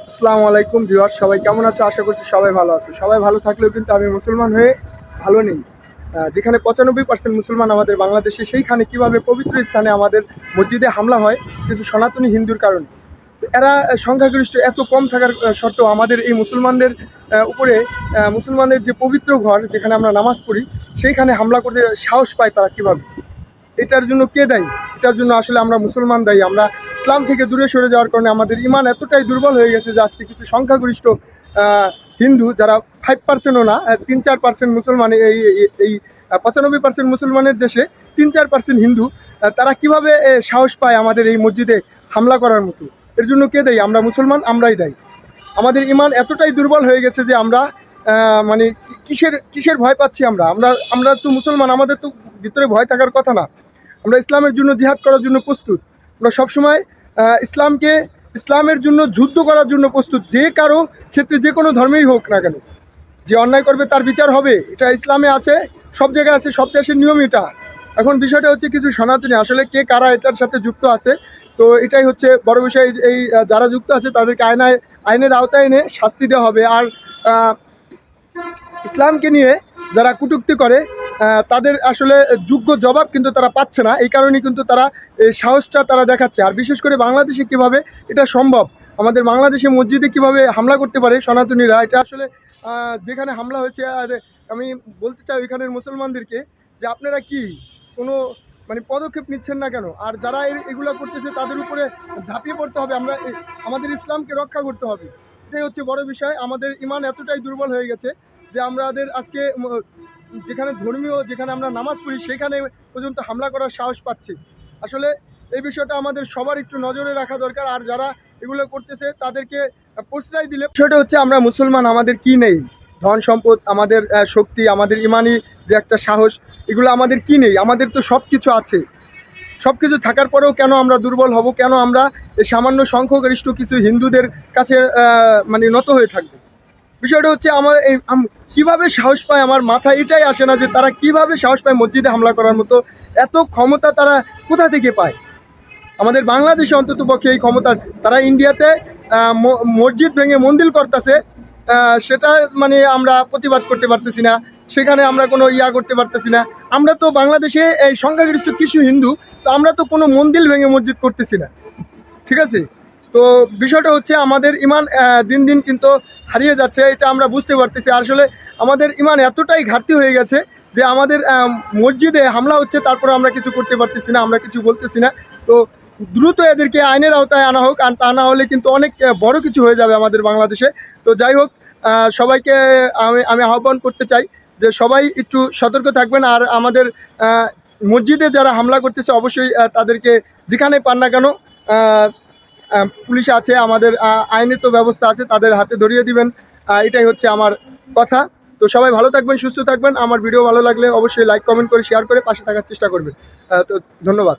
আসসালামু আলাইকুম ভিউয়ার্স, সবাই কেমন আছো? আশা করছি সবাই ভালো আছে। সবাই ভালো থাকলেও কিন্তু আমি মুসলমান হয়ে ভালো নেই। যেখানে 95% মুসলমান আমাদের বাংলাদেশে, সেইখানে কিভাবে পবিত্র স্থানে আমাদের মসজিদে হামলা হয় কিছু সনাতনী হিন্দুর কারণে। তো এরা সংখ্যাগরিষ্ঠ এত কম থাকার সত্ত্বেও আমাদের এই মুসলমানদের উপরে, মুসলমানদের যে পবিত্র ঘর যেখানে আমরা নামাজ পড়ি, সেইখানে হামলা করতে সাহস পায় তারা কিভাবে? এটার জন্য কে দায়ী? এটার জন্য আসলে আমরা মুসলমান দায়ী। আমরা ইসলাম থেকে দূরে সরে যাওয়ার কারণে আমাদের ইমান এতটাই দুর্বল হয়ে গেছে যে আজকে কিছু সংখ্যাগরিষ্ঠ হিন্দু, যারা 5%ও না, 3-4% মুসলমান, এই 95% মুসলমানের দেশে 3-4% হিন্দু, তারা কিভাবে সাহস পায় আমাদের এই মসজিদে হামলা করার মতো? এর জন্য কে দায়ী? আমরা মুসলমান, আমরাই দায়ী। আমাদের ইমান এতটাই দুর্বল হয়ে গেছে যে আমরা মানে কিসের কিসের ভয় পাচ্ছি? আমরা আমরা আমরা তো মুসলমান, আমাদের তো ভিতরে ভয় থাকার কথা না। আমরা ইসলামের জন্য জিহাদ করার জন্য প্রস্তুত। আমরা সবসময় ইসলামের জন্য যুদ্ধ করার জন্য প্রস্তুত, যে কারো ক্ষেত্রে, যে কোনো ধর্মেই হোক না কেন। যে অন্যায় করবে তার বিচার হবে, এটা ইসলামে আছে, সব জায়গায় আছে, সব দেশের নিয়ম এটা। এখন বিষয়টা হচ্ছে কিছু সনাতনী আসলে কে কারা এটার সাথে যুক্ত আছে। তো এটাই হচ্ছে বড় বিষয়। এই যারা যুক্ত আছে তাদেরকে আইনের আওতায় এনে শাস্তি দেওয়া হবে। আর ইসলামকে নিয়ে যারা কটূক্তি করে, তাদের আসলে যোগ্য জবাব কিন্তু তারা পাচ্ছে না। এই কারণেই কিন্তু তারা এই সাহসটা তারা দেখাচ্ছে। আর বিশেষ করে বাংলাদেশে কিভাবে এটা সম্ভব, আমাদের বাংলাদেশে মসজিদে কিভাবে হামলা করতে পারে সনাতনীরা, এটা আসলে যেখানে হামলা হয়েছে, আর আমি বলতে চাই ওইখানের মুসলমানদেরকে যে আপনারা কি কোনো মানে পদক্ষেপ নিচ্ছেন না কেন? আর যারা এগুলো করতেছে তাদের উপরে ঝাঁপিয়ে পড়তে হবে। আমাদের ইসলামকে রক্ষা করতে হবে। এটাই হচ্ছে বড় বিষয়। আমাদের ইমান এতটাই দুর্বল হয়ে গেছে যে আমাদের আজকে যেখানে আমরা নামাজ পড়ি সেখানে পর্যন্ত হামলা করার সাহস পাচ্ছি। আসলে এই বিষয়টা আমাদের সবার একটু নজরে রাখা দরকার। আর যারা এগুলো করতেছে তাদেরকে প্রশ্রয় দিলে, বিষয়টা হচ্ছে আমরা মুসলমান, আমাদের কি নেই? ধন সম্পদ, আমাদের শক্তি, আমাদের ইমানি যে একটা সাহস, এগুলো আমাদের কি নেই? আমাদের তো সব কিছু আছে। সব কিছু থাকার পরেও কেন আমরা দুর্বল হব? কেন আমরা এই সামান্য সংখ্যাগরিষ্ঠ কিছু হিন্দুদের কাছে মানে নত হয়ে থাকবো? বিষয়টা হচ্ছে আমার কীভাবে সাহস পায়, আমার মাথায় এটাই আসে না যে তারা কিভাবে সাহস পায় মসজিদে হামলা করার মতো। এত ক্ষমতা তারা কোথা থেকে পায়? আমাদের বাংলাদেশে অন্তত পক্ষে এই ক্ষমতা, তারা ইন্ডিয়াতে মসজিদ ভেঙে মন্দির করতেছে, সেটা মানে আমরা প্রতিবাদ করতে পারতেছি না, সেখানে আমরা কোনো করতে পারতেছি না। আমরা তো বাংলাদেশে এই সংখ্যাগরিষ্ঠ কিছু হিন্দু, তো আমরা তো কোনো মন্দির ভেঙে মসজিদ করতেছি না, ঠিক আছে? তো বিষয়টা হচ্ছে আমাদের ইমান দিন দিন কিন্তু হারিয়ে যাচ্ছে, এটা আমরা বুঝতে পারতেছি। আসলে আমাদের ইমান এতটাই ঘাটতি হয়ে গেছে যে আমাদের মসজিদে হামলা হচ্ছে, তারপরে আমরা কিছু করতে পারতেছি না, আমরা কিছু বলতেছি না। তো দ্রুত এদেরকে আইনের আওতায় আনা হোক, আর তা না হলে কিন্তু অনেক বড় কিছু হয়ে যাবে আমাদের বাংলাদেশে। তো যাই হোক, সবাইকে আমি আহ্বান করতে চাই যে সবাই একটু সতর্ক থাকবেন। আর আমাদের মসজিদে যারা হামলা করতেছে অবশ্যই তাদেরকে যেখানে পান না কেন, পুলিশ আছে, আমাদের আইনের তো ব্যবস্থা আছে, তাদের হাতে ধরিয়ে দিবেন। এটাই হচ্ছে আমার কথা। তো সবাই ভালো থাকবেন, সুস্থ থাকবেন। আমার ভিডিও ভালো লাগলে অবশ্যই লাইক, কমেন্ট করে, শেয়ার করে পাশে থাকার চেষ্টা করবেন। তো ধন্যবাদ।